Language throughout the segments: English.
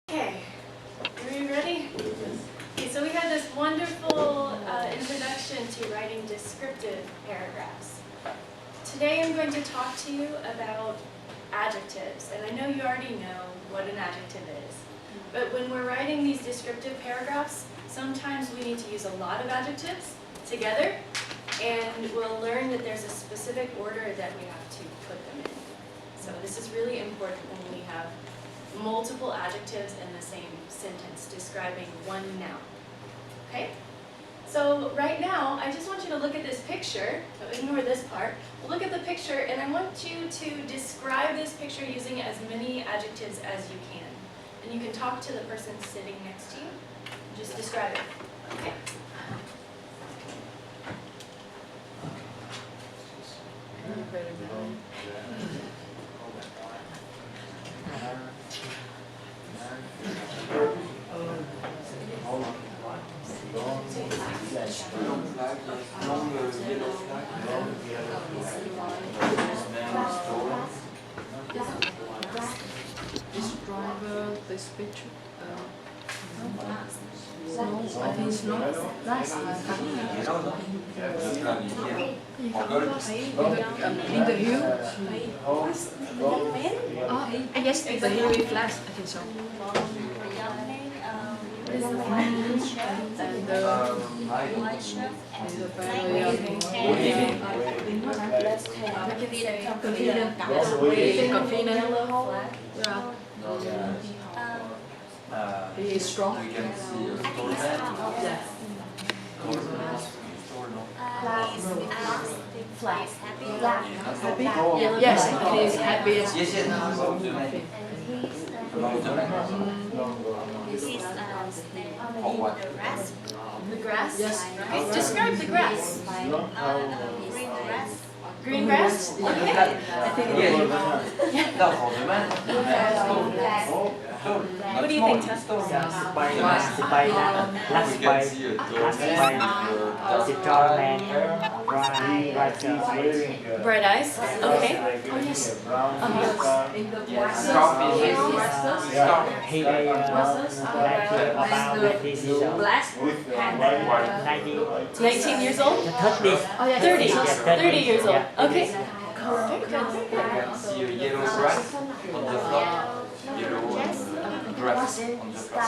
Okay, are you ready? Okay, so we had this wonderful introduction to writing descriptive paragraphs. Today I'm going to talk to you about adjectives, and I know you already know what an adjective is. But when we're writing these descriptive paragraphs, sometimes we need to use a lot of adjectives together, and we'll learn that there's a specific order that we have to put them in. So this is really important when we have multiple adjectives in the same sentence describing one noun. Okay? So right now, I just want you to look at this picture. So ignore this part. Look at the picture, and I want you to describe this picture using as many adjectives as you can. And you can talk to the person sitting next to you. Just describe it. Okay. This driver, this picture. No, I think it's not. In the hill. I guess the hill is flat. I think so. And the he is strong. We can see a store man. Yeah. Happy? Yes, he is happy. Yes, yes. The grass? Yes. Okay, describe the grass. Green grass. Green grass? Okay. I think What do you think, Tess? Bright eyes? Okay. Oh, yes. Black 19 years old? 30. Oh, yeah, 30. 30 years old. Okay. See a yellow grass on the floor. Yellow grass on the floor.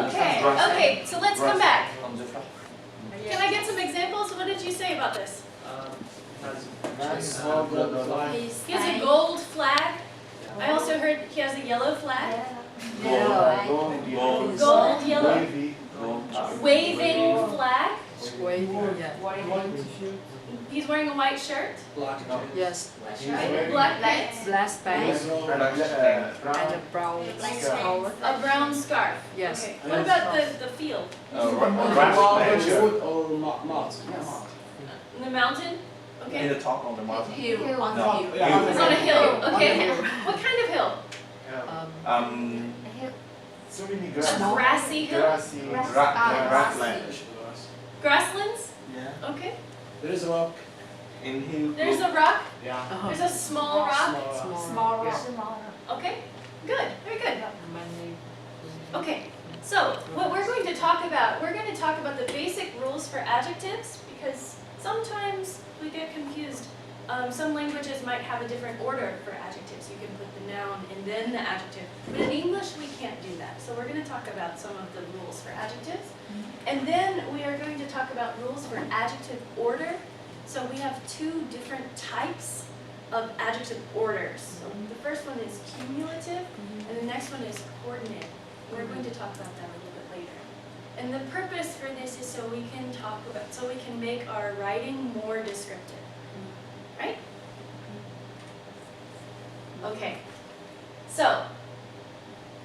Okay. Okay, so let's come back. On the floor. Can I get some examples? What did you say about this? He has a gold flag. I also heard he has a yellow flag. Gold, yellow. Waving flag. He's wearing a white shirt. Yes. Black pants. Black pants and a brown color. A brown scarf. Yes. Okay. What about the field? In the mountain? Okay. In the top of the mountain. Hill. No. It's on a hill. Okay. What kind of hill? A grassy hill? Grassland. Grasslands? Yeah. Okay. There's a rock in hill. There's a rock. Yeah. There's a small rock. Small rock. Okay. Good. Very good. Okay. So what we're going to talk about, we're going to talk about the basic rules for adjectives because sometimes we get confused. Some languages might have a different order for adjectives. You can put the noun and then the adjective. But in English, we can't do that. So we're going to talk about some of the rules for adjectives. And then we are going to talk about rules for adjective order. So we have two different types of adjective orders. So the first one is cumulative, and the next one is coordinate. We're going to talk about that a little bit later. And the purpose for this is so we can make our writing more descriptive. Right? Okay. So,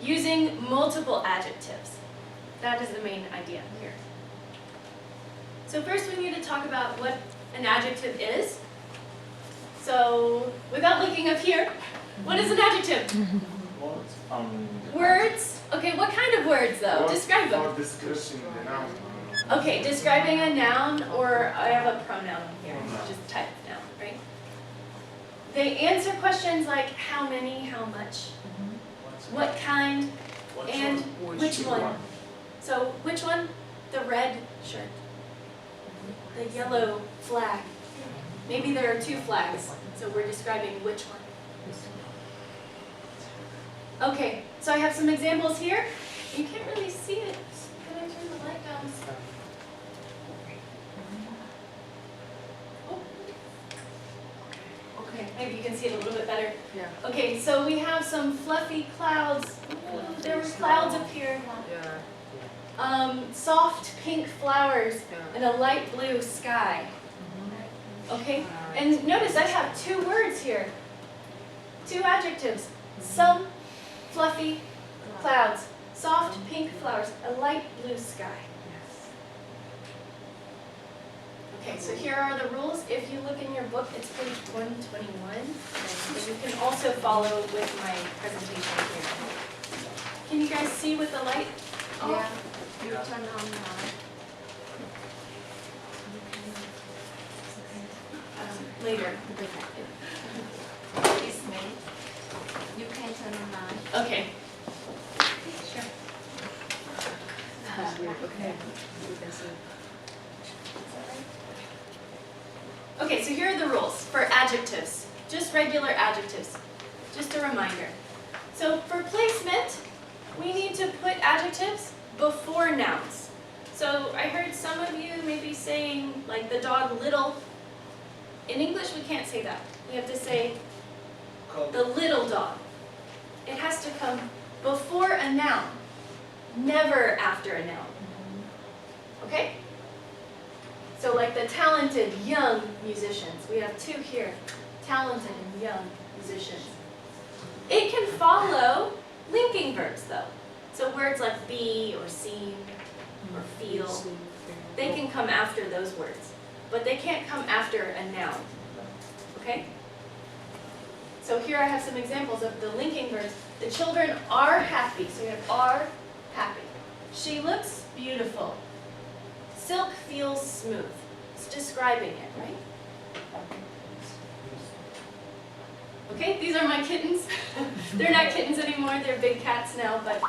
using multiple adjectives. That is the main idea here. So first we need to talk about what an adjective is. So, without looking up here, what is an adjective? Words? Okay, what kind of words though? Describe them. Okay, describing a noun, or I have a pronoun here, just type noun, right? They answer questions like how many, how much, what kind, and which one. So which one? The red shirt. The yellow flag. Maybe there are two flags, so we're describing which one. Okay, so I have some examples here. You can't really see it. Can I turn the light down? Oh. Okay, maybe you can see it a little bit better. Yeah. Okay, so we have some fluffy clouds. Ooh, there were clouds up here. Yeah. Soft pink flowers Yeah. and a light blue sky. Okay, and notice I have two words here. Two adjectives. Some fluffy clouds. Soft pink flowers. A light blue sky. Okay, so here are the rules. If you look in your book, it's page 121. And you can also follow with my presentation here. Can you guys see with the light? Yeah. You turn on Later. it's me. You can turn on mine. Okay. Sure. Okay. You can see. Okay, so here are the rules for adjectives. Just regular adjectives. Just a reminder. So for placement, we need to put adjectives before nouns. So I heard some of you maybe saying like the dog little. In English we can't say that. We have to say the little dog. It has to come before a noun, never after a noun. Okay? So like the talented young musicians. We have two here. Talented and young musicians. It can follow linking verbs though. So words like be or seem or feel, they can come after those words. But they can't come after a noun. Okay? So here I have some examples of the linking verbs. The children are happy. So we have are happy. She looks beautiful. Silk feels smooth. It's describing it, right? Okay, these are my kittens. They're not kittens anymore, they're big cats now, but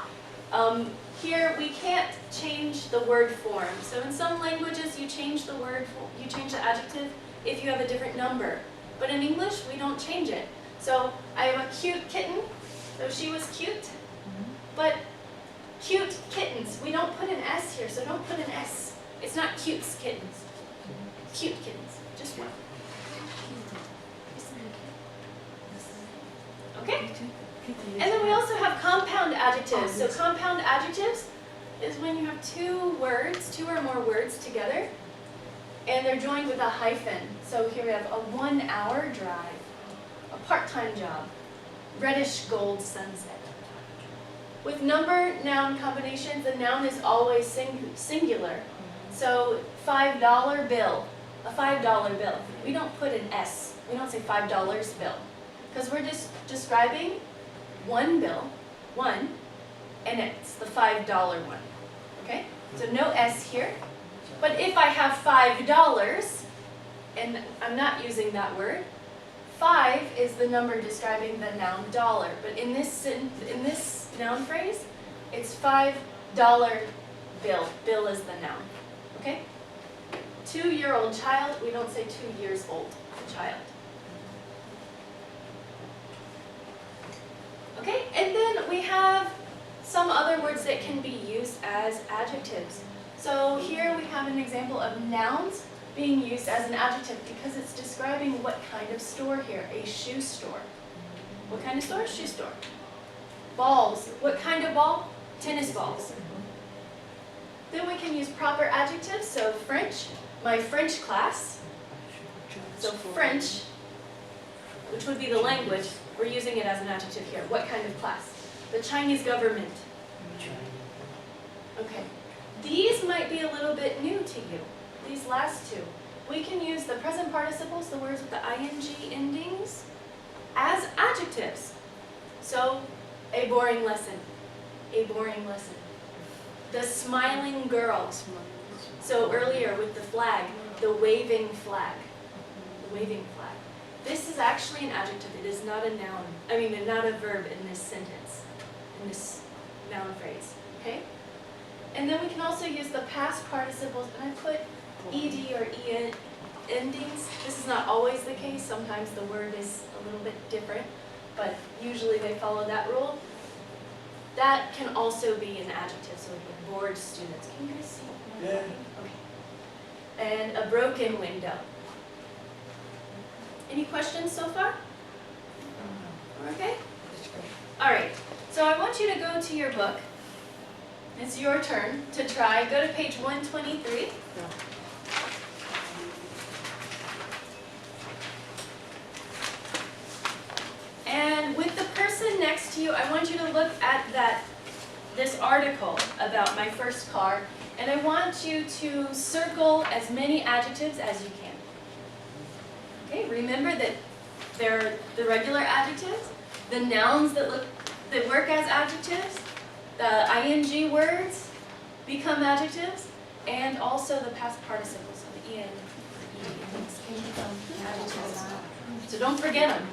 here we can't change the word form. So in some languages you change the word, you change the adjective if you have a different number. But in English we don't change it. So I have a cute kitten, so she was cute. But cute kittens, we don't put an S here, so don't put an S. It's not cute kittens. Cute kittens, just one. Okay? And then we also have compound adjectives. So compound adjectives is when you have two words, two or more words together, and they're joined with a hyphen. So here we have a 1 hour drive, a part-time job, reddish gold sunset. With number-noun combinations, the noun is always singular. So $5 bill, a $5 bill. We don't put an S. We don't say $5 bill. Because we're just describing one bill, one, and it's the $5 one. Okay? So no S here. But if I have $5, and I'm not using that word, 5 is the number describing the noun dollar. But in this noun phrase, it's $5 bill. Bill is the noun. Okay? 2-year-old child, we don't say 2 years old, child. Okay, and then we have some other words that can be used as adjectives. So here we have an example of nouns being used as an adjective because it's describing what kind of store here, a shoe store. What kind of store? Shoe store. Balls, what kind of ball? Tennis balls. Then we can use proper adjectives, so French, my French class. So French, which would be the language, we're using it as an adjective here. What kind of class? The Chinese government. Okay. These might be a little bit new to you, these last two. We can use the present participles, the words with the ing endings, as adjectives. So, a boring lesson. A boring lesson. The smiling girl. So earlier with the flag, the waving flag. The waving flag. This is actually an adjective. It is not a noun. I mean, not a verb in this sentence. noun phrase, okay? And then we can also use the past participles, and I put ed or en endings. This is not always the case. Sometimes the word is a little bit different, but usually they follow that rule. That can also be an adjective, so like bored students. Can you guys see? Yeah. Okay. And a broken window. Any questions so far? Okay? All right, so I want you to go to your book. It's your turn to try. Go to page 123. And with the person next to you, I want you to look at this article about my first car, and I want you to circle as many adjectives as you can. Okay, remember that there are the regular adjectives, the nouns that work as adjectives, the ing words become adjectives, and also the past participles of the en can become adjectives. So don't forget them.